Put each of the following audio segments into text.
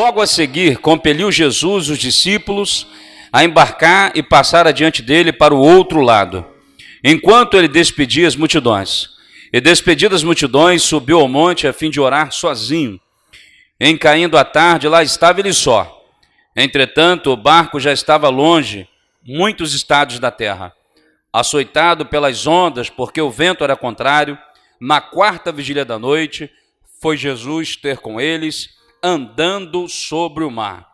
Logo a seguir, compeliu Jesus os discípulos a embarcar e passar adiante dele para o outro lado, enquanto ele despedia as multidões. E despedidas as multidões, subiu ao monte a fim de orar sozinho. Em caindo a tarde, lá estava ele só. Entretanto, o barco já estava longe, muitos estados da terra. Açoitado pelas ondas, porque o vento era contrário, na quarta vigília da noite, foi Jesus ter com eles, andando sobre o mar.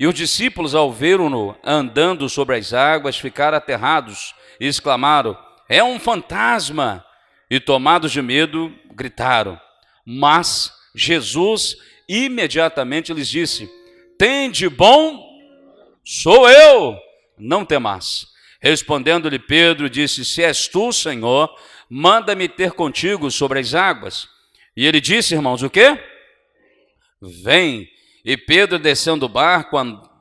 E os discípulos, ao vê-lo andando sobre as águas, ficaram aterrados e exclamaram: é um fantasma! E tomados de medo, gritaram. Mas Jesus imediatamente lhes disse: tende bom, sou eu, não temais. Respondendo-lhe Pedro, disse: se és tu, Senhor, manda-me ter contigo sobre as águas. E ele disse, irmãos, o quê? Vem. E Pedro, descendo do barco,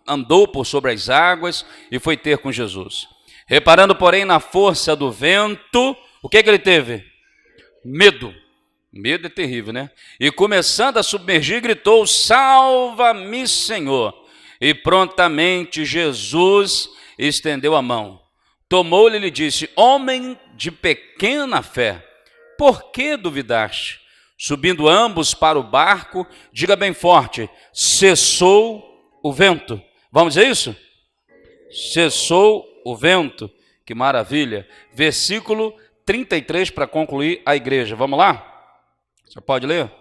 andou por sobre as águas e foi ter com Jesus. Reparando, porém, na força do vento, o que ele teve? Medo. Medo é terrível, né? E começando a submergir, gritou: salva-me, Senhor. E prontamente Jesus estendeu a mão, tomou-lhe e lhe disse: homem de pequena fé, por que duvidaste? Subindo ambos para o barco, diga bem forte: cessou o vento. Vamos dizer isso? Cessou o vento. Que maravilha. Versículo 33 para concluir a igreja. Vamos lá? Você pode ler?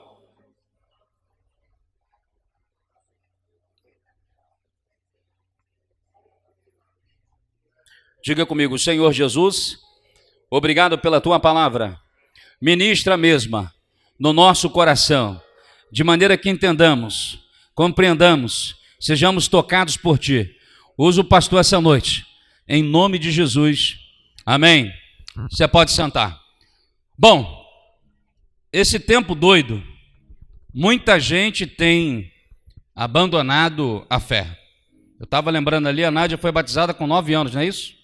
Diga comigo: Senhor Jesus, obrigado pela tua palavra. Ministra a mesma no nosso coração, de maneira que entendamos, compreendamos, sejamos tocados por ti. Usa o pastor essa noite, em nome de Jesus. Amém. Você pode sentar. Bom, esse tempo doido, muita gente tem abandonado a fé. Eu estava lembrando ali, a Nádia foi batizada com 9 anos, não é isso?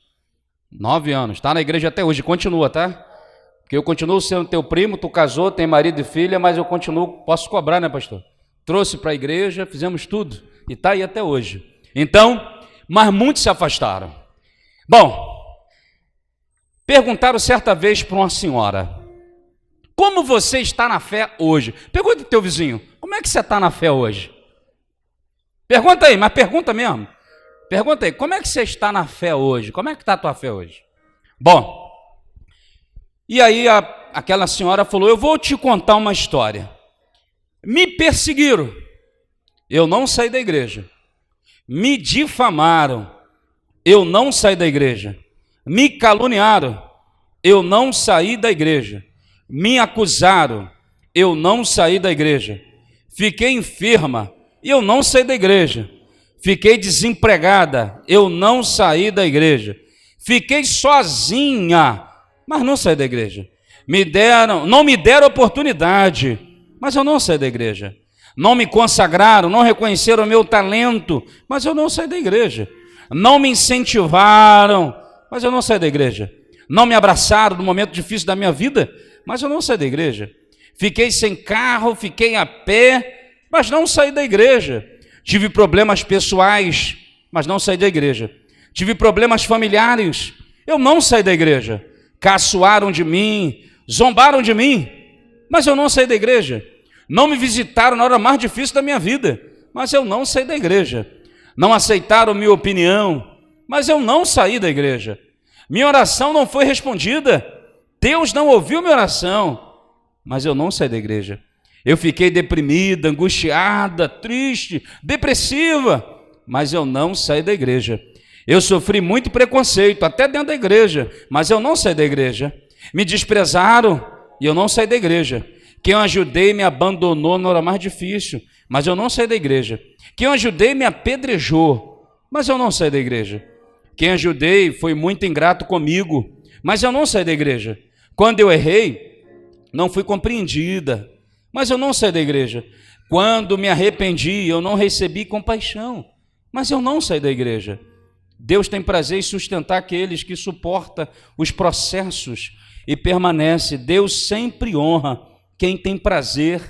9 anos, está na igreja até hoje, continua, tá? Porque eu continuo sendo teu primo, tu casou, tem marido e filha, mas eu continuo, posso cobrar, né, pastor? Trouxe para a igreja, fizemos tudo, e está aí até hoje. Então, mas muitos se afastaram. Bom, perguntaram certa vez para uma senhora: como você está na fé hoje? Pergunta para o teu vizinho: como é que você está na fé hoje? Pergunta aí, mas pergunta mesmo. Pergunta aí, como é que você está na fé hoje? Como é que está a tua fé hoje? Bom, e aí aquela senhora falou: eu vou te contar uma história. Me perseguiram, eu não saí da igreja. Me difamaram, eu não saí da igreja. Me caluniaram, eu não saí da igreja. Me acusaram, eu não saí da igreja. Fiquei enferma, eu não saí da igreja. Fiquei desempregada, eu não saí da igreja. Fiquei sozinha, mas não saí da igreja. Não me deram oportunidade, mas eu não saí da igreja. Não me consagraram, não reconheceram o meu talento, mas eu não saí da igreja. Não me incentivaram, mas eu não saí da igreja. Não me abraçaram no momento difícil da minha vida, mas eu não saí da igreja. Fiquei sem carro, fiquei a pé, mas não saí da igreja. Tive problemas pessoais, mas não saí da igreja. Tive problemas familiares, eu não saí da igreja. Caçoaram de mim, zombaram de mim, mas eu não saí da igreja. Não me visitaram na hora mais difícil da minha vida, mas eu não saí da igreja. Não aceitaram minha opinião, mas eu não saí da igreja. Minha oração não foi respondida, Deus não ouviu minha oração, mas eu não saí da igreja. Eu fiquei deprimida, angustiada, triste, depressiva, mas eu não saí da igreja. Eu sofri muito preconceito, até dentro da igreja, mas eu não saí da igreja. Me desprezaram e eu não saí da igreja. Quem eu ajudei me abandonou na hora mais difícil, mas eu não saí da igreja. Quem eu ajudei me apedrejou, mas eu não saí da igreja. Quem eu ajudei foi muito ingrato comigo, mas eu não saí da igreja. Quando eu errei, não fui compreendida, mas eu não saí da igreja. Quando me arrependi, eu não recebi compaixão, mas eu não saí da igreja. Deus tem prazer em sustentar aqueles que suportam os processos e permanece. Deus sempre honra quem tem prazer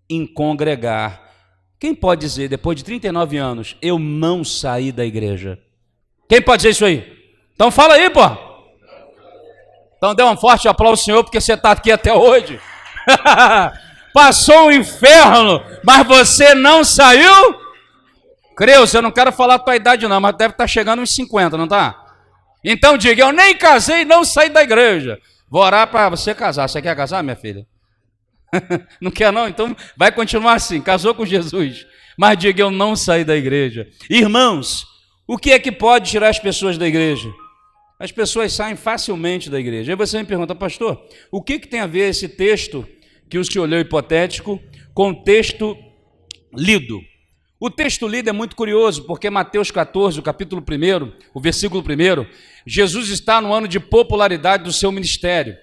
em congregar. Quem pode dizer, depois de 39 anos, eu não saí da igreja? Quem pode dizer isso aí? Então fala aí, pô. Então dê um forte aplauso ao Senhor, porque você está aqui até hoje. Passou o inferno, mas você não saiu? Creuza, eu não quero falar a tua idade não, mas deve estar chegando uns 50, não tá? Então diga, eu nem casei e não saí da igreja. Vou orar para você casar. Você quer casar, minha filha? Não quer não? Então vai continuar assim, casou com Jesus. Mas diga, eu não saí da igreja. Irmãos, o que é que pode tirar as pessoas da igreja? As pessoas saem facilmente da igreja. Aí você me pergunta, pastor, o que tem a ver esse texto que o senhor leu hipotético com o texto lido? O texto lido é muito curioso, porque Mateus 14, o capítulo 1, o versículo 1, Jesus está no ano de popularidade do seu ministério.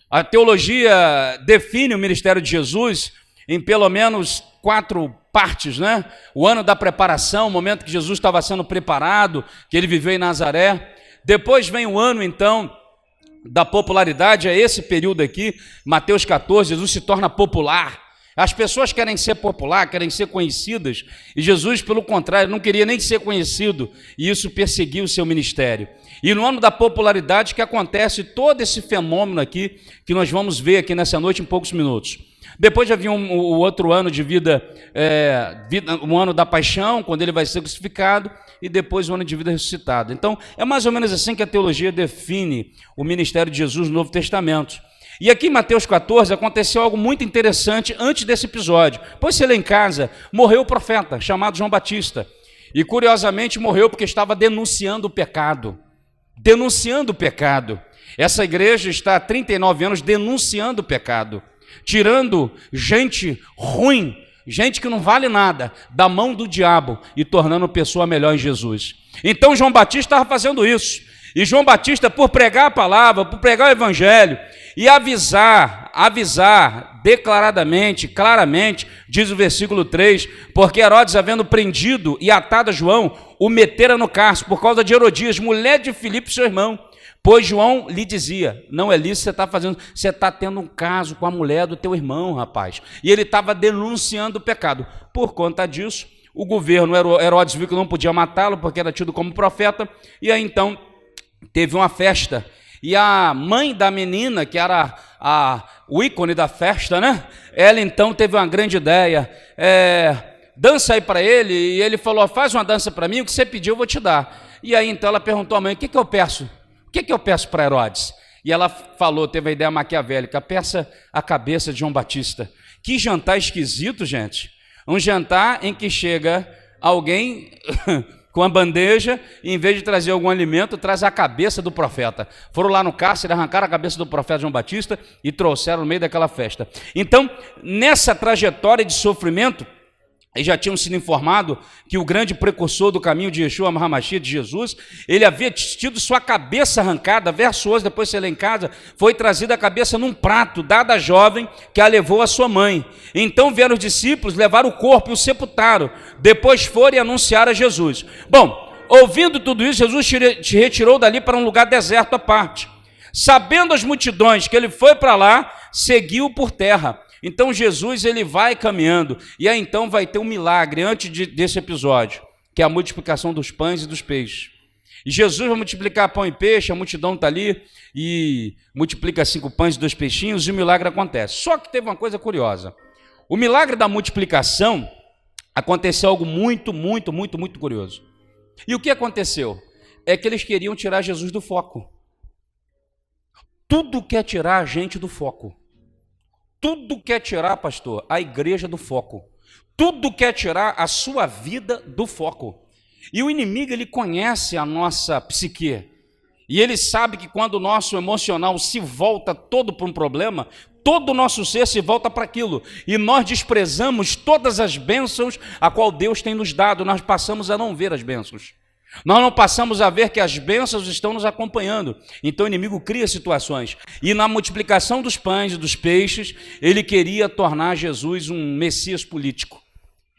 A teologia define o ministério de Jesus em pelo menos 4 partes, né? O ano da preparação, o momento que Jesus estava sendo preparado, que ele viveu em Nazaré. Depois vem o ano, então, da popularidade, é esse período aqui, Mateus 14, Jesus se torna popular. As pessoas querem ser popular, querem ser conhecidas, e Jesus, pelo contrário, não queria nem ser conhecido, e isso perseguiu o seu ministério. E no ano da popularidade que acontece todo esse fenômeno aqui, que nós vamos ver aqui nessa noite em poucos minutos. Depois já vinha o outro ano de vida, o ano da paixão, quando ele vai ser crucificado, e depois o ano de vida ressuscitado. Então, é mais ou menos assim que a teologia define o ministério de Jesus no Novo Testamento. E aqui em Mateus 14 aconteceu algo muito interessante antes desse episódio. Pois você lê em casa, morreu o profeta chamado João Batista. E curiosamente morreu porque estava denunciando o pecado. Denunciando o pecado. Essa igreja está há 39 anos denunciando o pecado. Tirando gente ruim, gente que não vale nada, da mão do diabo e tornando pessoa melhor em Jesus. Então João Batista estava fazendo isso. E João Batista, por pregar a palavra, por pregar o evangelho e avisar declaradamente, claramente, diz o versículo 3, porque Herodes, havendo prendido e atado a João, o metera no cárcere por causa de Herodias, mulher de Filipe, seu irmão. Pois João lhe dizia, não é isso que você está fazendo, você está tendo um caso com a mulher do teu irmão, rapaz. E ele estava denunciando o pecado. Por conta disso, o governo Herodes viu que não podia matá-lo, porque era tido como profeta, e aí então teve uma festa. E a mãe da menina, que era o ícone da festa, né? Ela então teve uma grande ideia, dança aí para ele, e ele falou, faz uma dança para mim, o que você pediu eu vou te dar. E aí então ela perguntou à mãe, o que eu peço? O que eu peço para Herodes? E ela falou, teve a ideia maquiavélica, peça a cabeça de João Batista. Que jantar esquisito, gente. Um jantar em que chega alguém com a bandeja, e em vez de trazer algum alimento, traz a cabeça do profeta. Foram lá no cárcere, arrancaram a cabeça do profeta João Batista e trouxeram no meio daquela festa. Então, nessa trajetória de sofrimento, eles já tinham sido informado que o grande precursor do caminho de Yeshua HaMashiach, de Jesus, ele havia tido sua cabeça arrancada, verso 11, depois você lê em casa, foi trazida a cabeça num prato, dada à jovem, que a levou à sua mãe. Então vieram os discípulos, levaram o corpo e o sepultaram, depois foram e anunciaram a Jesus. Bom, ouvindo tudo isso, Jesus te retirou dali para um lugar deserto à parte. Sabendo as multidões que ele foi para lá, seguiu por terra. Então Jesus ele vai caminhando, e aí então vai ter um milagre antes desse episódio, que é a multiplicação dos pães e dos peixes. E Jesus vai multiplicar pão e peixe, a multidão está ali, e multiplica 5 pães e 2 peixinhos, e o milagre acontece. Só que teve uma coisa curiosa, o milagre da multiplicação, aconteceu algo muito curioso. E o que aconteceu? É que eles queriam tirar Jesus do foco. Tudo quer tirar a gente do foco. Tudo quer tirar, pastor, a igreja do foco. Tudo quer tirar a sua vida do foco. E o inimigo, ele conhece a nossa psique. E ele sabe que quando o nosso emocional se volta todo para um problema, todo o nosso ser se volta para aquilo. E nós desprezamos todas as bênçãos a qual Deus tem nos dado. Nós passamos a não ver as bênçãos. Nós não passamos a ver que as bênçãos estão nos acompanhando. Então o inimigo cria situações. E na multiplicação dos pães e dos peixes, ele queria tornar Jesus um Messias político.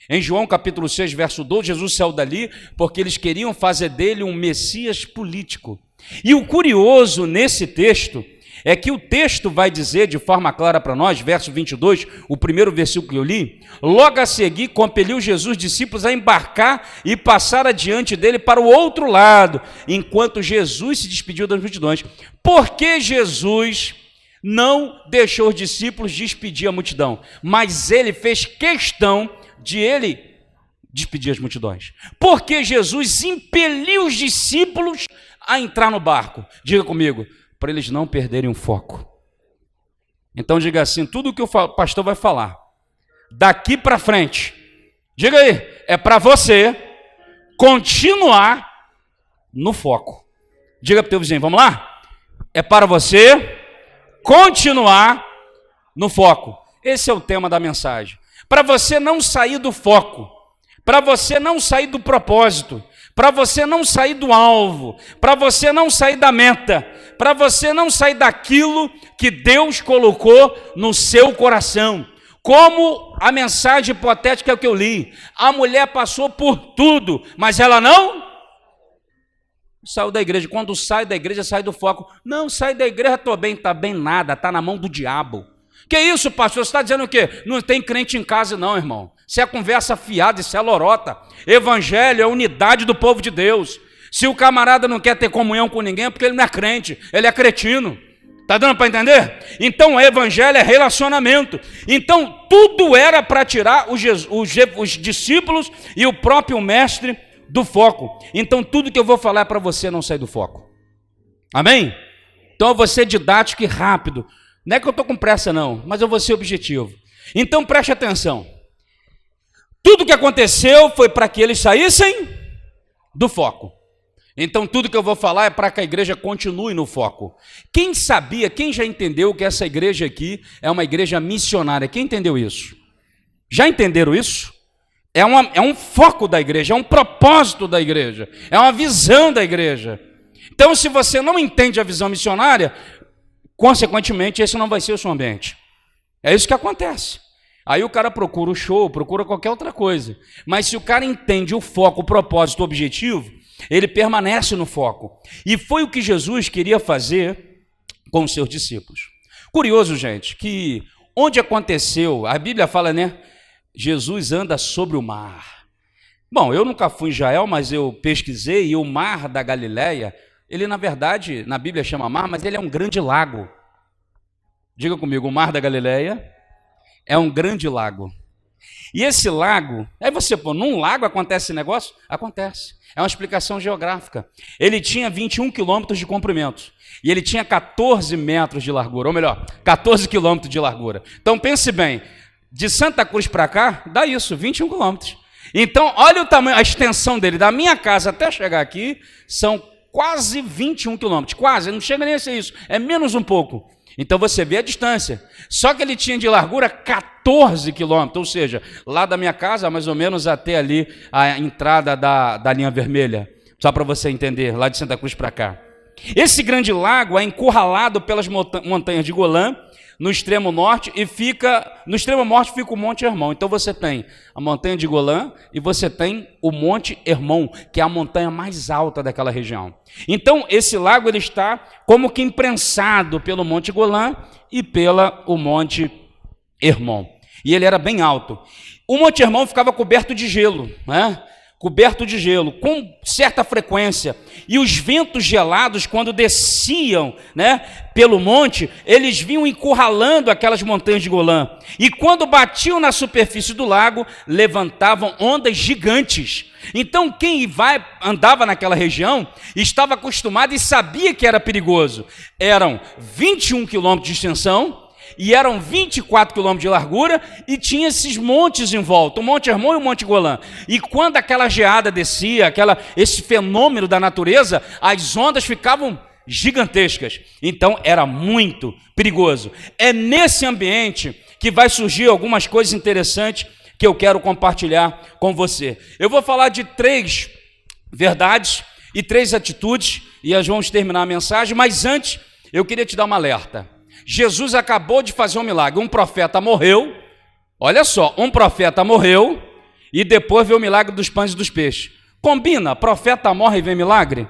Em João capítulo 6, verso 12, Jesus saiu dali porque eles queriam fazer dele um Messias político. E o curioso nesse texto é que o texto vai dizer de forma clara para nós, verso 22, o primeiro versículo que eu li, logo a seguir compeliu Jesus os discípulos a embarcar e passar adiante dele para o outro lado, enquanto Jesus se despediu das multidões. Por que Jesus não deixou os discípulos despedir a multidão? Mas ele fez questão de ele despedir as multidões. Porque Jesus impeliu os discípulos a entrar no barco. Diga comigo, para eles não perderem o foco. Então diga assim, tudo o que o pastor vai falar, daqui para frente, diga aí, é para você continuar no foco. Diga para o teu vizinho, vamos lá? É para você continuar no foco. Esse é o tema da mensagem. Para você não sair do foco, para você não sair do propósito, para você não sair do alvo, para você não sair da meta, para você não sair daquilo que Deus colocou no seu coração. Como a mensagem hipotética que eu li, a mulher passou por tudo, mas ela não saiu da igreja. Quando sai da igreja, sai do foco. Não, sai da igreja, estou bem. Está bem nada, está na mão do diabo. Que isso, pastor? Você está dizendo o quê? Não tem crente em casa não, irmão. Isso é conversa fiada, isso é lorota. Evangelho é a unidade do povo de Deus. Se o camarada não quer ter comunhão com ninguém, é porque ele não é crente, ele é cretino. Está dando para entender? Então o evangelho é relacionamento. Então tudo era para tirar os discípulos e o próprio mestre do foco. Então tudo que eu vou falar é para você não sair do foco. Amém? Então eu vou ser didático e rápido. Não é que eu estou com pressa não, mas eu vou ser objetivo. Então preste atenção. Tudo que aconteceu foi para que eles saíssem do foco. Então tudo que eu vou falar é para que a igreja continue no foco. Quem sabia, quem já entendeu que essa igreja aqui é uma igreja missionária? Quem entendeu isso? Já entenderam isso? É um foco da igreja, é um propósito da igreja, é uma visão da igreja. Então se você não entende a visão missionária, consequentemente esse não vai ser o seu ambiente. É isso que acontece. Aí o cara procura o show, procura qualquer outra coisa. Mas se o cara entende o foco, o propósito, o objetivo, ele permanece no foco. E foi o que Jesus queria fazer com os seus discípulos. Curioso, gente, que onde aconteceu, a Bíblia fala, né? Jesus anda sobre o mar. Bom, eu nunca fui em Israel, mas eu pesquisei, e o mar da Galileia, ele na verdade, na Bíblia chama mar, mas ele é um grande lago. Diga comigo, o mar da Galileia é um grande lago. E esse lago, aí você, pô, num lago acontece esse negócio? Acontece. É uma explicação geográfica. Ele tinha 21 quilômetros de comprimento e ele tinha 14 metros de largura, ou melhor, 14 quilômetros de largura. Então pense bem, de Santa Cruz para cá, dá isso, 21 quilômetros. Então olha o tamanho, a extensão dele, da minha casa até chegar aqui, são quase 21 quilômetros, quase, não chega nem a ser isso, é menos um pouco. Então você vê a distância. Só que ele tinha de largura 14 quilômetros, ou seja, lá da minha casa, mais ou menos até ali a entrada da linha vermelha. Só para você entender, lá de Santa Cruz para cá. Esse grande lago é encurralado pelas montanhas de Golã, no extremo norte, e no extremo norte fica o Monte Hermon. Então você tem a montanha de Golã e você tem o Monte Hermon, que é a montanha mais alta daquela região. Então esse lago ele está como que imprensado pelo Monte Golã e pelo Monte Hermon. E ele era bem alto. O Monte Hermon ficava coberto de gelo, né? Coberto de gelo, com certa frequência, e os ventos gelados, quando desciam, né, pelo monte, eles vinham encurralando aquelas montanhas de Golã, e quando batiam na superfície do lago, levantavam ondas gigantes. Então quem andava naquela região, estava acostumado e sabia que era perigoso. Eram 21 quilômetros de extensão, e eram 24 quilômetros de largura, e tinha esses montes em volta, o Monte Hermon e o Monte Golã. E quando aquela geada descia, esse fenômeno da natureza, as ondas ficavam gigantescas. Então era muito perigoso. É nesse ambiente que vai surgir algumas coisas interessantes que eu quero compartilhar com você. Eu vou falar de 3 verdades e 3 atitudes, e nós vamos terminar a mensagem, mas antes eu queria te dar um alerta. Jesus acabou de fazer um milagre, um profeta morreu, olha só, um profeta morreu e depois veio o milagre dos pães e dos peixes. Combina, profeta morre e vem milagre?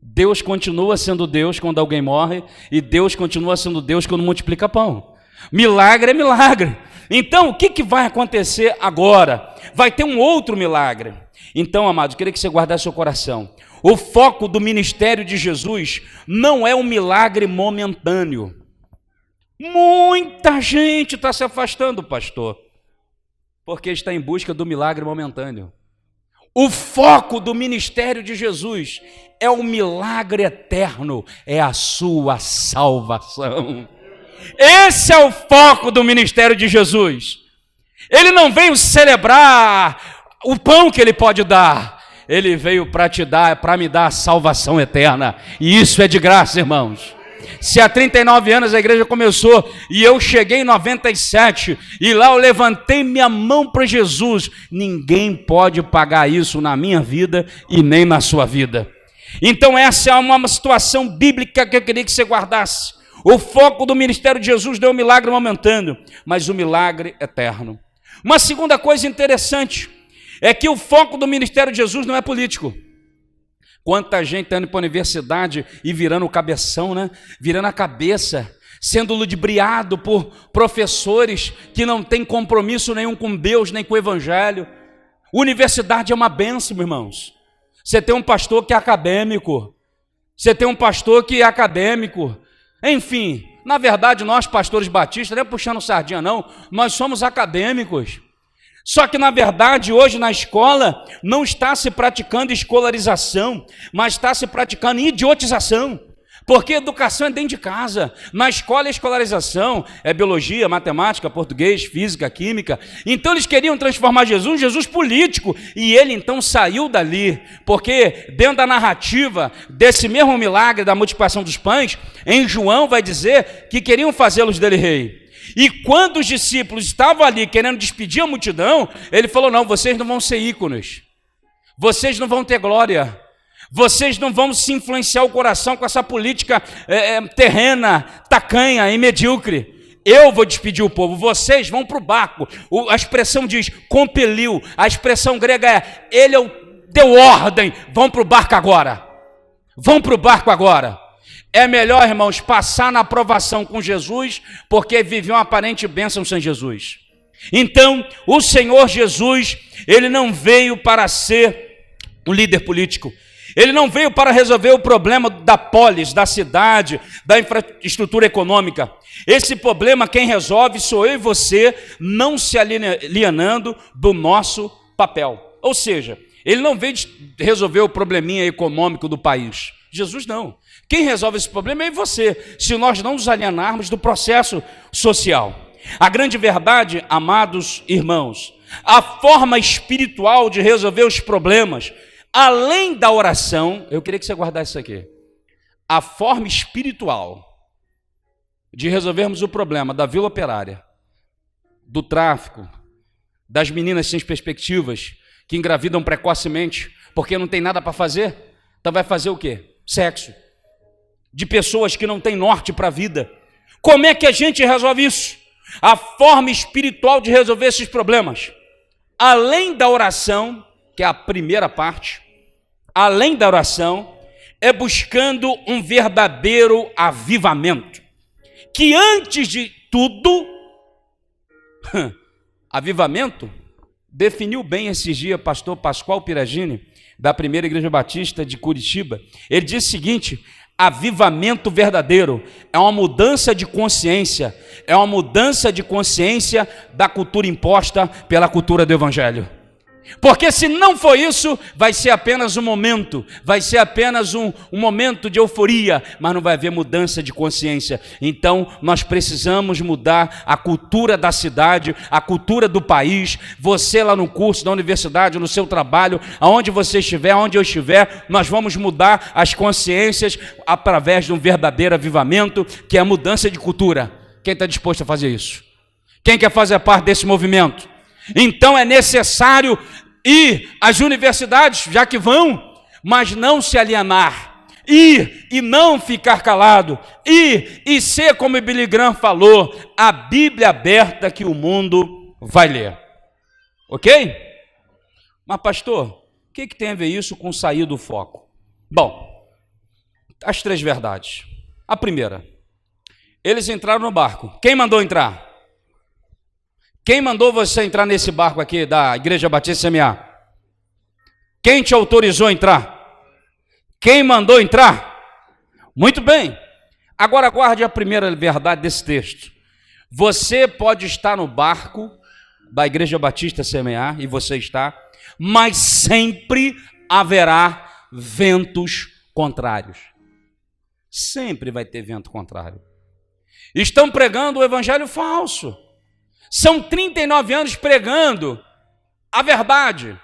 Deus continua sendo Deus quando alguém morre, e Deus continua sendo Deus quando multiplica pão. Milagre é milagre. Então, o que vai acontecer agora? Vai ter um outro milagre. Então, amados, eu queria que você guardasse seu coração. O foco do ministério de Jesus não é um milagre momentâneo. Muita gente está se afastando, pastor, porque está em busca do milagre momentâneo. O foco do ministério de Jesus é o milagre eterno, é a sua salvação. Esse é o foco do ministério de Jesus. Ele não veio celebrar o pão que ele pode dar, ele veio para me dar a salvação eterna, e isso é de graça, irmãos. Se há 39 anos a igreja começou e eu cheguei em 97 e lá eu levantei minha mão para Jesus, ninguém pode pagar isso na minha vida e nem na sua vida. Então essa é uma situação bíblica que eu queria que você guardasse. O foco do ministério de Jesus deu um milagre momentâneo, mas o milagre eterno. Uma segunda coisa interessante é que o foco do ministério de Jesus não é político. Quanta gente está indo para a universidade e virando o cabeção, né? Virando a cabeça, sendo ludibriado por professores que não têm compromisso nenhum com Deus, nem com o Evangelho. Universidade é uma bênção, irmãos. Você tem um pastor que é acadêmico. Enfim, na verdade, nós pastores batistas, não é puxando sardinha não, nós somos acadêmicos. Só que, na verdade, hoje na escola não está se praticando escolarização, mas está se praticando idiotização, porque educação é dentro de casa. Na escola é escolarização, é biologia, matemática, português, física, química. Então eles queriam transformar Jesus político, e ele então saiu dali, porque dentro da narrativa desse mesmo milagre da multiplicação dos pães, em João vai dizer que queriam fazê-los dele rei. E quando os discípulos estavam ali querendo despedir a multidão, ele falou: não, vocês não vão ser ícones, vocês não vão ter glória, vocês não vão se influenciar o coração com essa política terrena, tacanha e medíocre. Eu vou despedir o povo, vocês vão para o barco. A expressão diz compeliu, a expressão grega é ele deu ordem, vão para o barco agora. É melhor, irmãos, passar na aprovação com Jesus, porque viver uma aparente bênção sem Jesus. Então, o Senhor Jesus, ele não veio para ser um líder político. Ele não veio para resolver o problema da polis, da cidade, da infraestrutura econômica. Esse problema quem resolve sou eu e você, não se alienando do nosso papel. Ou seja, ele não veio resolver o probleminha econômico do país. Jesus não. Quem resolve esse problema é eu e você, se nós não nos alienarmos do processo social. A grande verdade, amados irmãos, a forma espiritual de resolver os problemas, além da oração, eu queria que você guardasse isso aqui, a forma espiritual de resolvermos o problema da Vila Operária, do tráfico, das meninas sem perspectivas, que engravidam precocemente, porque não tem nada para fazer, então vai fazer o quê? Sexo. De pessoas que não têm norte para a vida. Como é que a gente resolve isso? A forma espiritual de resolver esses problemas, além da oração, que é a primeira parte, além da oração, é buscando um verdadeiro avivamento, que antes de tudo, avivamento, definiu bem esses dias pastor Pascoal Piragini, da Primeira Igreja Batista de Curitiba. Ele disse o seguinte: avivamento verdadeiro é uma mudança de consciência, da cultura imposta pela cultura do Evangelho. Porque se não for isso, vai ser apenas um momento, um momento de euforia, mas não vai haver mudança de consciência. Então, nós precisamos mudar a cultura da cidade, a cultura do país. Você lá no curso da universidade, no seu trabalho, aonde você estiver, aonde eu estiver, nós vamos mudar as consciências através de um verdadeiro avivamento, que é a mudança de cultura. Quem está disposto a fazer isso? Quem quer fazer parte desse movimento? Então é necessário ir às universidades, já que vão, mas não se alienar, ir e não ficar calado, ir e ser, como Billy Graham falou, a Bíblia aberta que o mundo vai ler. Ok? Mas pastor, o que tem a ver isso com sair do foco? Bom, as 3 verdades. A primeira, eles entraram no barco. Quem mandou entrar? Quem mandou você entrar nesse barco aqui da Igreja Batista CMA? Quem te autorizou a entrar? Quem mandou entrar? Muito bem. Agora guarde a primeira verdade desse texto. Você pode estar no barco da Igreja Batista CMA, e você está, mas sempre haverá ventos contrários. Sempre vai ter vento contrário. Estão pregando o evangelho falso. São 39 anos pregando a verdade.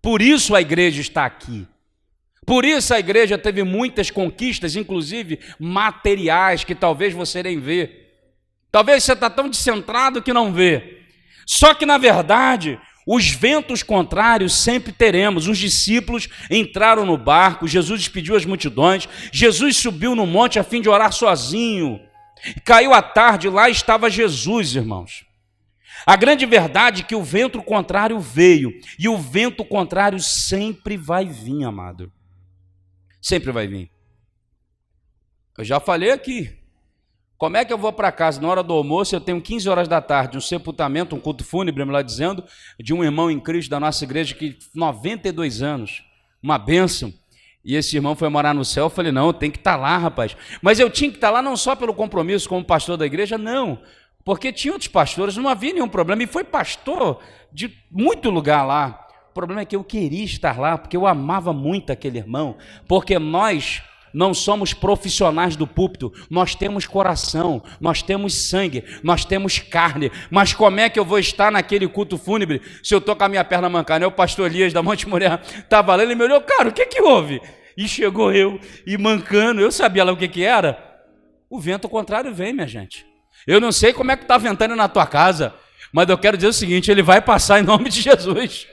Por isso a igreja está aqui. Por isso a igreja teve muitas conquistas, inclusive materiais, que talvez você nem vê. Talvez você está tão descentrado que não vê. Só que, na verdade, os ventos contrários sempre teremos. Os discípulos entraram no barco, Jesus despediu as multidões, Jesus subiu no monte a fim de orar sozinho. Caiu a tarde, lá estava Jesus, irmãos. A grande verdade é que o vento contrário veio, e o vento contrário sempre vai vir, amado. Sempre vai vir. Eu já falei aqui. Como é que eu vou para casa? Na hora do almoço, eu tenho 15 horas da tarde, um sepultamento, um culto fúnebre, lá dizendo, de um irmão em Cristo da nossa igreja, que 92 anos, uma bênção. E esse irmão foi morar no céu. Eu falei, não, tem que estar lá, rapaz. Mas eu tinha que estar lá não só pelo compromisso como pastor da igreja, não. Porque tinha outros pastores, não havia nenhum problema. E foi pastor de muito lugar lá. O problema é que eu queria estar lá, porque eu amava muito aquele irmão. Porque nós não somos profissionais do púlpito, nós temos coração, nós temos sangue, nós temos carne. Mas como é que eu vou estar naquele culto fúnebre se eu estou com a minha perna mancada? O pastor Elias da Monte Mulher estava lá, ele me olhou, cara, o que houve? E chegou eu, e mancando, eu sabia lá o que era. O vento contrário vem, minha gente. Eu não sei como é que está ventando na tua casa, mas eu quero dizer o seguinte, ele vai passar em nome de Jesus.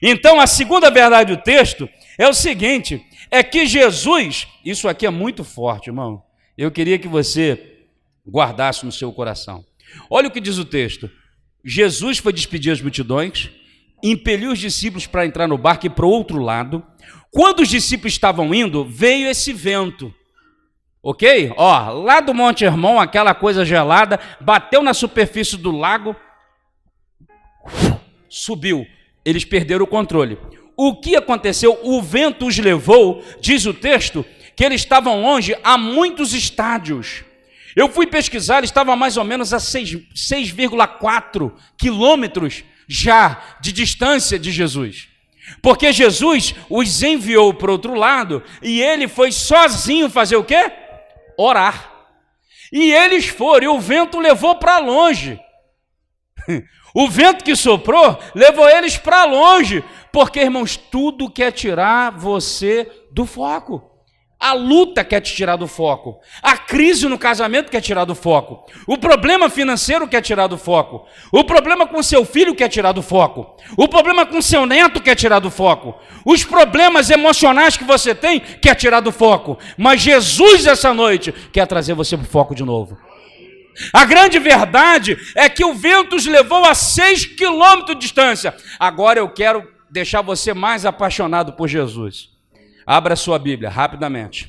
Então, a segunda verdade do texto é o seguinte, é que Jesus, isso aqui é muito forte, irmão, eu queria que você guardasse no seu coração. Olha o que diz o texto, Jesus foi despedir as multidões, impeliu os discípulos para entrar no barco e para o outro lado. Quando os discípulos estavam indo, veio esse vento, ok? Ó, lá do Monte Hermon, aquela coisa gelada, bateu na superfície do lago, subiu, eles perderam o controle. O que aconteceu? O vento os levou, diz o texto, que eles estavam longe a muitos estádios. Eu fui pesquisar, eles estavam mais ou menos a 6,4 quilômetros já de distância de Jesus. Porque Jesus os enviou para o outro lado e ele foi sozinho fazer o quê? Orar. E eles foram, e o vento levou para longe. O vento que soprou levou eles para longe. Porque, irmãos, tudo quer tirar você do foco. A luta quer te tirar do foco. A crise no casamento quer tirar do foco. O problema financeiro quer tirar do foco. O problema com seu filho quer tirar do foco. O problema com seu neto quer tirar do foco. Os problemas emocionais que você tem quer tirar do foco. Mas Jesus, essa noite, quer trazer você para o foco de novo. A grande verdade é que o vento os levou a 6 quilômetros de distância. Agora eu quero deixar você mais apaixonado por Jesus. Abra a sua Bíblia, rapidamente.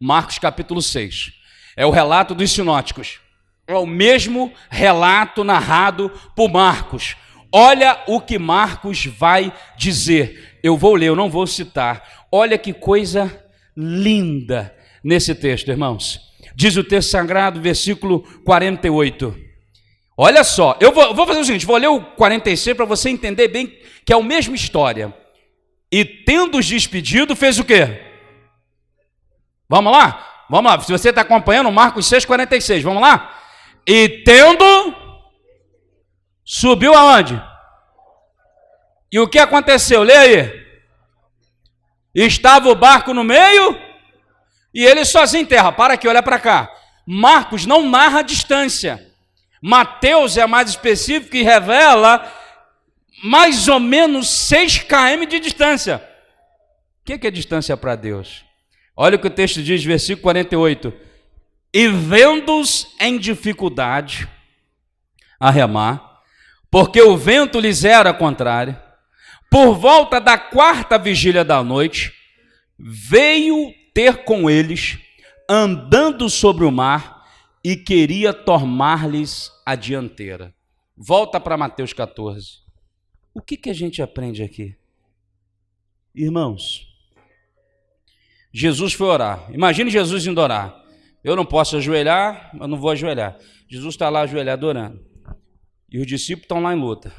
Marcos capítulo 6. É o relato dos sinóticos. É o mesmo relato narrado por Marcos. Olha o que Marcos vai dizer. Eu vou ler, eu não vou citar. Olha que coisa linda nesse texto, irmãos. Diz o texto sagrado, versículo 48. Olha só, eu vou fazer o seguinte, vou ler o 46 para você entender bem que é a mesma história. E tendo-os despedido, fez o quê? Vamos lá? Vamos lá, se você está acompanhando, Marcos 6,46, vamos lá? E tendo, subiu aonde? E o que aconteceu? Lê aí. Estava o barco no meio e ele sozinho em terra. Para aqui, olha para cá. Marcos não narra a distância. Mateus é mais específico e revela mais ou menos 6 km de distância. O que é distância para Deus? Olha o que o texto diz, versículo 48. E vendo-os em dificuldade a remar, porque o vento lhes era contrário, por volta da 4ª vigília da noite, veio ter com eles, andando sobre o mar, e queria tomar-lhes a dianteira. Volta para Mateus 14. O que a gente aprende aqui? Irmãos, Jesus foi orar. Imagine Jesus indo orar. Eu não posso ajoelhar, eu não vou ajoelhar. Jesus está lá ajoelhado orando. E os discípulos estão lá em luta.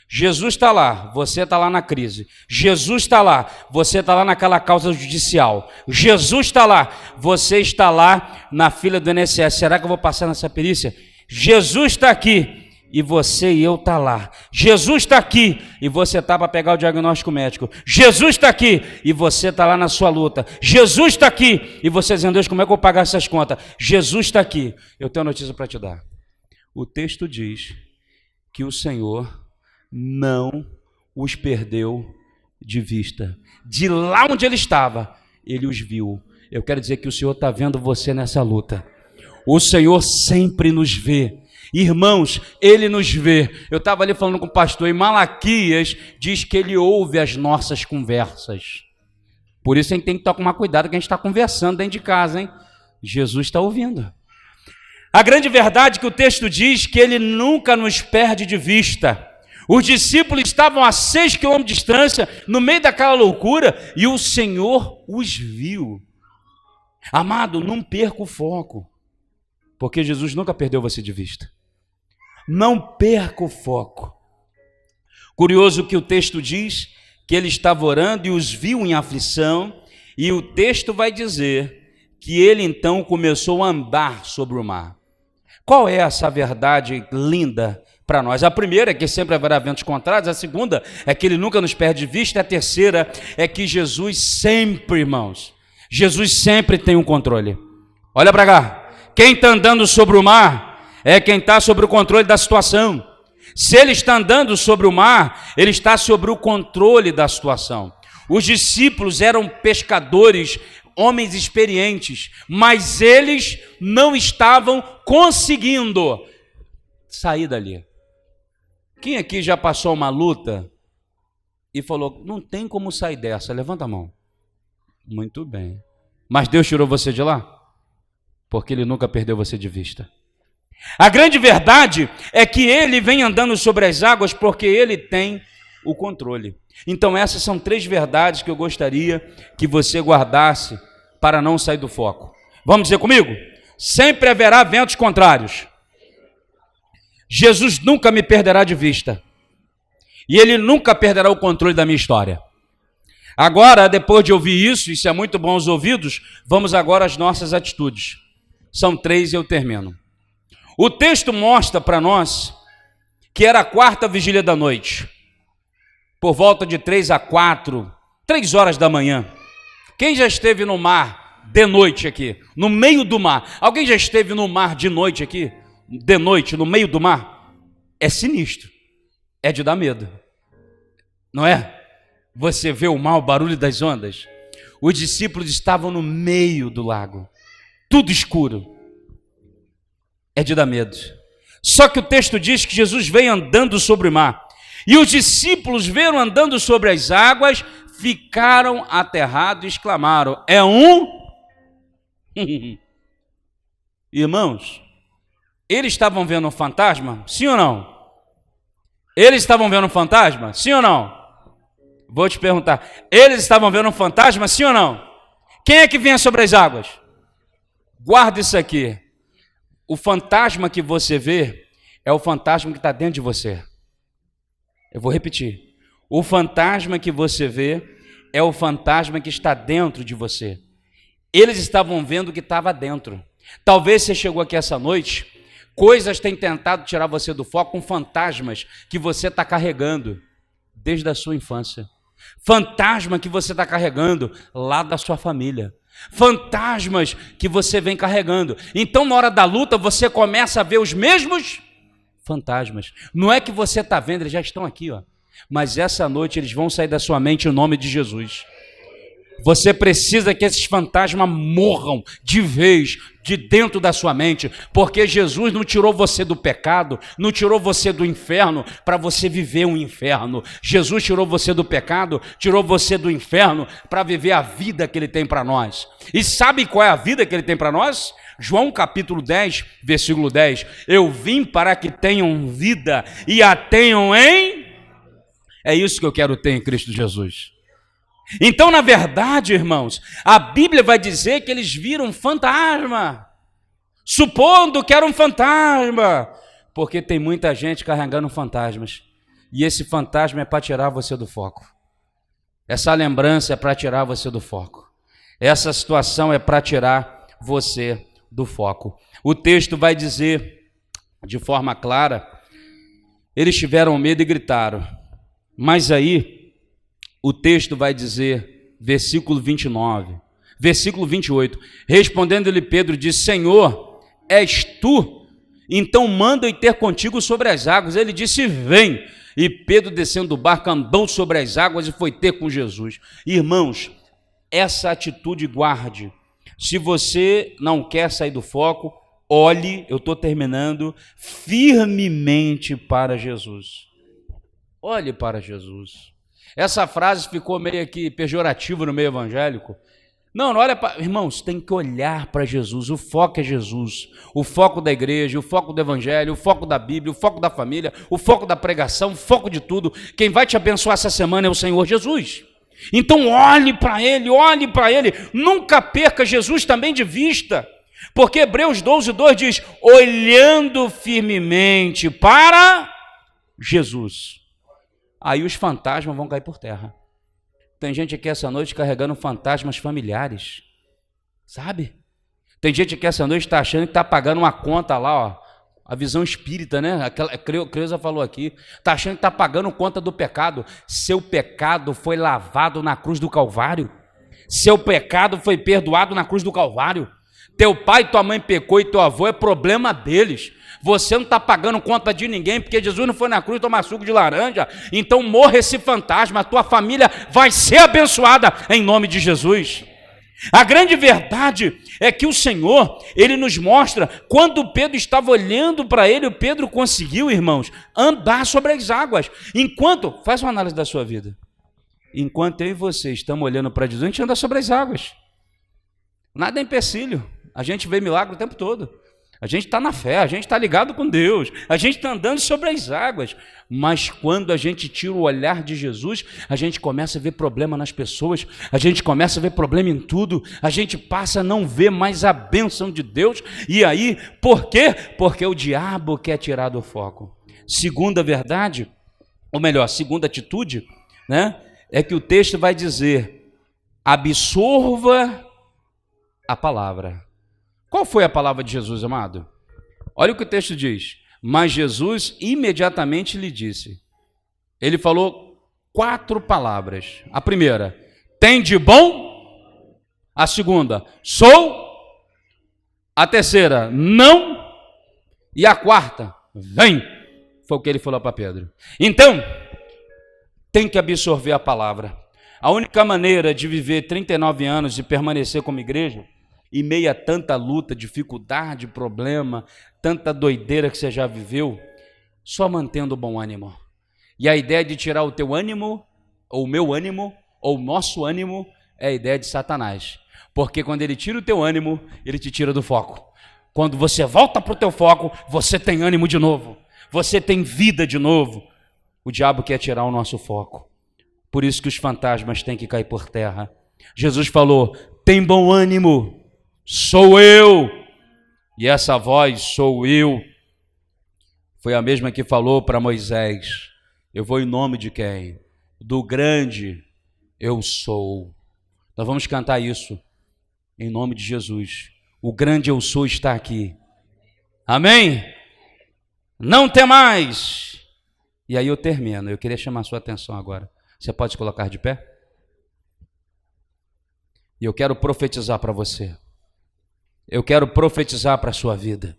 Jesus está lá, você está lá na crise. Jesus está lá, você está lá naquela causa judicial. Jesus está lá, você está lá na fila do INSS. Será que eu vou passar nessa perícia? Jesus está aqui e você e eu está lá. Jesus está aqui e você está para pegar o diagnóstico médico. Jesus está aqui e você está lá na sua luta. Jesus está aqui e você dizendo, Deus, como é que eu vou pagar essas contas? Jesus está aqui. Eu tenho uma notícia para te dar. O texto diz que o Senhor não os perdeu de vista. De lá onde ele estava, ele os viu. Eu quero dizer que o Senhor está vendo você nessa luta. O Senhor sempre nos vê. Irmãos, ele nos vê. Eu estava ali falando com o pastor, e Malaquias diz que ele ouve as nossas conversas. Por isso a gente tem que tomar cuidado que a gente está conversando dentro de casa, hein? Jesus está ouvindo. A grande verdade é que o texto diz que ele nunca nos perde de vista. Os discípulos estavam a 6 quilômetros de distância, no meio daquela loucura, e o Senhor os viu. Amado, não perca o foco, porque Jesus nunca perdeu você de vista. Não perca o foco. Curioso que o texto diz que ele estava orando e os viu em aflição, e o texto vai dizer que ele então começou a andar sobre o mar. Qual é essa verdade linda para nós? A primeira é que sempre haverá ventos contrários, a segunda é que ele nunca nos perde de vista, a terceira é que Jesus sempre, irmãos, Jesus sempre tem um controle. Olha para cá, quem está andando sobre o mar é quem está sobre o controle da situação. Se ele está andando sobre o mar, ele está sobre o controle da situação. Os discípulos eram pescadores, homens experientes, mas eles não estavam conseguindo sair dali. Quem aqui já passou uma luta e falou, não tem como sair dessa? Levanta a mão. Muito bem. Mas Deus tirou você de lá? Porque ele nunca perdeu você de vista. A grande verdade é que ele vem andando sobre as águas porque ele tem o controle. Então essas são 3 verdades que eu gostaria que você guardasse para não sair do foco. Vamos dizer comigo? Sempre haverá ventos contrários. Jesus nunca me perderá de vista. E ele nunca perderá o controle da minha história. Agora, depois de ouvir isso é muito bom aos ouvidos, vamos agora às nossas atitudes. São 3 e eu termino. O texto mostra para nós que era a 4ª vigília da noite. Por volta de 3 a 4, 3 horas da manhã. Quem já esteve no mar de noite aqui? No meio do mar. Alguém já esteve no mar de noite aqui? De noite, no meio do mar? É sinistro. É de dar medo. Não é? Você vê o mar, o barulho das ondas? Os discípulos estavam no meio do lago. Tudo escuro. É de dar medo. Só que o texto diz que Jesus veio andando sobre o mar. E os discípulos viram andando sobre as águas, ficaram aterrados e exclamaram, é um... Irmãos, eles estavam vendo um fantasma? Sim ou não? Eles estavam vendo um fantasma? Sim ou não? Vou te perguntar, eles estavam vendo um fantasma? Sim ou não? Quem é que vinha sobre as águas? Guarda isso aqui. O fantasma que você vê é o fantasma que está dentro de você. Eu vou repetir. O fantasma que você vê é o fantasma que está dentro de você. Eles estavam vendo o que estava dentro. Talvez você chegou aqui essa noite, coisas têm tentado tirar você do foco com fantasmas que você está carregando desde a sua infância. Fantasma que você está carregando lá da sua família. Fantasmas que você vem carregando. Então, na hora da luta, você começa a ver os mesmos fantasmas. Não é que você está vendo, eles já estão aqui, ó. Mas essa noite eles vão sair da sua mente em nome de Jesus. Você precisa que esses fantasmas morram de vez, de dentro da sua mente, porque Jesus não tirou você do pecado, não tirou você do inferno para você viver um inferno. Jesus tirou você do pecado, tirou você do inferno para viver a vida que Ele tem para nós. E sabe qual é a vida que Ele tem para nós? João capítulo 10, versículo 10. Eu vim para que tenham vida e a tenham em... É isso que eu quero ter em Cristo Jesus. Então, na verdade, irmãos, a Bíblia vai dizer que eles viram fantasma, supondo que era um fantasma, porque tem muita gente carregando fantasmas, e esse fantasma é para tirar você do foco, essa lembrança é para tirar você do foco, essa situação é para tirar você do foco. O texto vai dizer de forma clara, eles tiveram medo e gritaram, mas aí o texto vai dizer, versículo 29, versículo 28, respondendo-lhe Pedro, disse, Senhor, és tu? Então manda-o ter contigo sobre as águas. Ele disse, vem. E Pedro, descendo do barco, andou sobre as águas e foi ter com Jesus. Irmãos, essa atitude guarde. Se você não quer sair do foco, olhe, eu estou terminando, firmemente para Jesus. Olhe para Jesus. Essa frase ficou meio que pejorativa no meio evangélico. Não olha para... Irmãos, tem que olhar para Jesus. O foco é Jesus. O foco da igreja, o foco do evangelho, o foco da Bíblia, o foco da família, o foco da pregação, o foco de tudo. Quem vai te abençoar essa semana é o Senhor Jesus. Então olhe para Ele, olhe para Ele. Nunca perca Jesus também de vista. Porque Hebreus 12, 2 diz, olhando firmemente para Jesus. Aí os fantasmas vão cair por terra. Tem gente aqui essa noite carregando fantasmas familiares, sabe? Tem gente aqui essa noite está achando que está pagando uma conta lá, ó, a visão espírita, né? A Creuza falou aqui, está achando que está pagando conta do pecado. Seu pecado foi lavado na cruz do Calvário. Seu pecado foi perdoado na cruz do Calvário. Teu pai e tua mãe pecou e teu avô, é problema deles. Você não está pagando conta de ninguém, porque Jesus não foi na cruz tomar suco de laranja. Então morra esse fantasma, a tua família vai ser abençoada em nome de Jesus. A grande verdade é que o Senhor, Ele nos mostra, quando Pedro estava olhando para Ele, o Pedro conseguiu, irmãos, andar sobre as águas. Faz uma análise da sua vida. Enquanto eu e você estamos olhando para Jesus, a gente anda sobre as águas. Nada é empecilho. A gente vê milagre o tempo todo. A gente está na fé, a gente está ligado com Deus, a gente está andando sobre as águas, mas quando a gente tira o olhar de Jesus, a gente começa a ver problema nas pessoas, a gente começa a ver problema em tudo, a gente passa a não ver mais a bênção de Deus, e aí, por quê? Porque o diabo quer tirar do foco. Segunda verdade, ou melhor, segunda atitude, né, é que o texto vai dizer, absorva a palavra. Qual foi a palavra de Jesus, amado? Olha o que o texto diz. Mas Jesus imediatamente lhe disse. Ele falou 4 palavras. A primeira, tem de bom? A segunda, sou? A terceira, não? E a quarta, vem. Foi o que ele falou para Pedro. Então, tem que absorver a palavra. A única maneira de viver 39 anos e permanecer como igreja, em meio a tanta luta, dificuldade, problema, tanta doideira que você já viveu, só mantendo o bom ânimo. E a ideia de tirar o teu ânimo, ou o meu ânimo, ou o nosso ânimo, é a ideia de Satanás. Porque quando ele tira o teu ânimo, ele te tira do foco. Quando você volta para o teu foco, você tem ânimo de novo. Você tem vida de novo. O diabo quer tirar o nosso foco. Por isso que os fantasmas têm que cair por terra. Jesus falou, tem bom ânimo. Sou eu, e essa voz, sou eu, foi a mesma que falou para Moisés, eu vou em nome de quem? Do grande eu sou. Nós vamos cantar isso, em nome de Jesus, o grande eu sou está aqui, amém? Não tem mais. E aí eu termino, eu queria chamar a sua atenção agora, você pode se colocar de pé? E eu quero profetizar para você. Eu quero profetizar para a sua vida.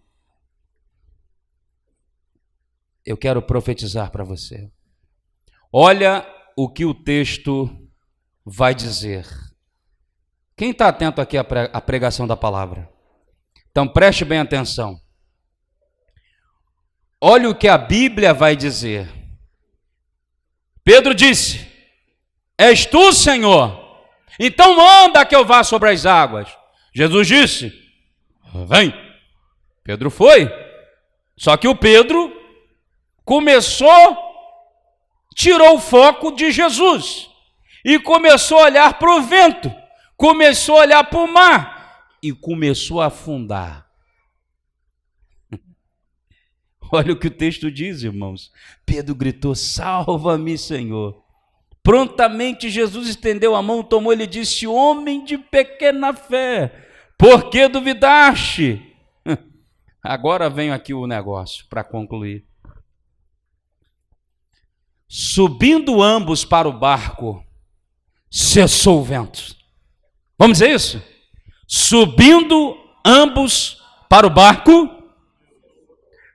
Eu quero profetizar para você. Olha o que o texto vai dizer. Quem está atento aqui à pregação da palavra? Então preste bem atenção. Olha o que a Bíblia vai dizer. Pedro disse: és tu, Senhor? Então manda que eu vá sobre as águas. Jesus disse: vem. Pedro foi. Só que o Pedro tirou o foco de Jesus e começou a olhar para o vento, começou a olhar para o mar e começou a afundar. Olha o que o texto diz, irmãos. Pedro gritou: salva-me, Senhor. Prontamente Jesus estendeu a mão, tomou ele e disse: homem de pequena fé, por que duvidaste? Agora vem aqui o negócio para concluir. Subindo ambos para o barco, cessou o vento. Vamos dizer isso? Subindo ambos para o barco.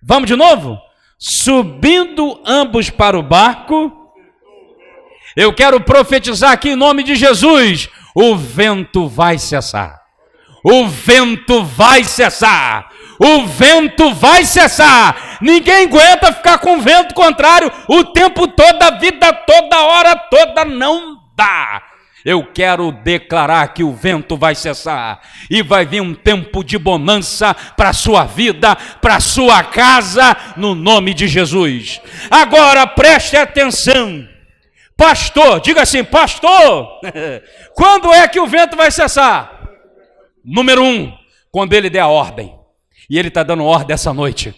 Vamos de novo? Subindo ambos para o barco. Eu quero profetizar aqui em nome de Jesus: o vento vai cessar. O vento vai cessar. O vento vai cessar. Ninguém aguenta ficar com vento contrário o tempo todo, a vida toda, a hora toda, não dá. Eu quero declarar que o vento vai cessar e vai vir um tempo de bonança para a sua vida, para a sua casa, no nome de Jesus. Agora preste atenção. Pastor, diga assim: pastor, quando é que o vento vai cessar? Número 1, quando ele der a ordem. E ele está dando ordem essa noite.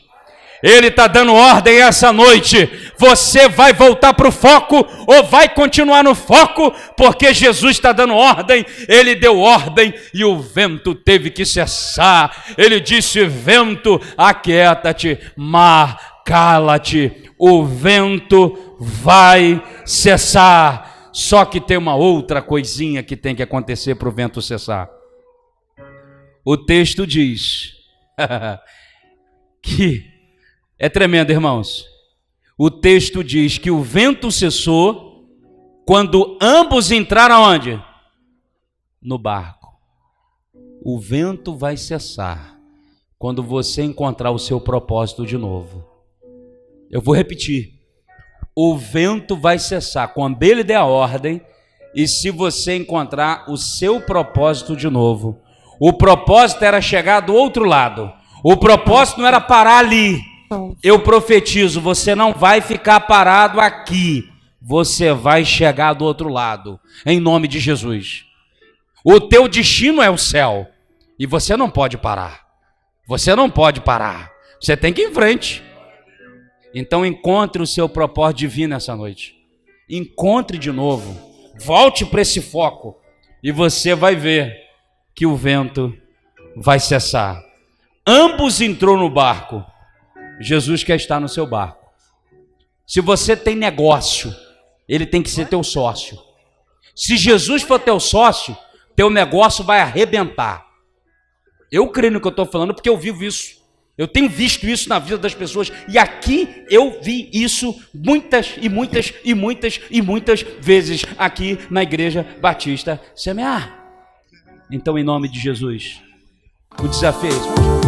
Ele está dando ordem essa noite. Você vai voltar para o foco ou vai continuar no foco? Porque Jesus está dando ordem. Ele deu ordem e o vento teve que cessar. Ele disse: vento, aquieta-te, mar, cala-te. O vento vai cessar. Só que tem uma outra coisinha que tem que acontecer para o vento cessar. O texto diz que é tremendo, irmãos. O texto diz que o vento cessou quando ambos entraram onde? No barco. O vento vai cessar quando você encontrar o seu propósito de novo. Eu vou repetir. O vento vai cessar quando ele der a ordem e se você encontrar o seu propósito de novo. O propósito era chegar do outro lado. O propósito não era parar ali. Eu profetizo, você não vai ficar parado aqui. Você vai chegar do outro lado, em nome de Jesus. O teu destino é o céu. E você não pode parar. Você não pode parar. Você tem que ir em frente. Então encontre o seu propósito divino essa noite. Encontre de novo. Volte para esse foco. E você vai ver que o vento vai cessar. Ambos entrou no barco. Jesus quer estar no seu barco. Se você tem negócio, ele tem que ser teu sócio. Se Jesus for teu sócio, teu negócio vai arrebentar. Eu creio no que eu estou falando porque eu vivo isso. Eu tenho visto isso na vida das pessoas. E aqui eu vi isso muitas vezes aqui na Igreja Batista Semear. Então, em nome de Jesus, o desafio é esse.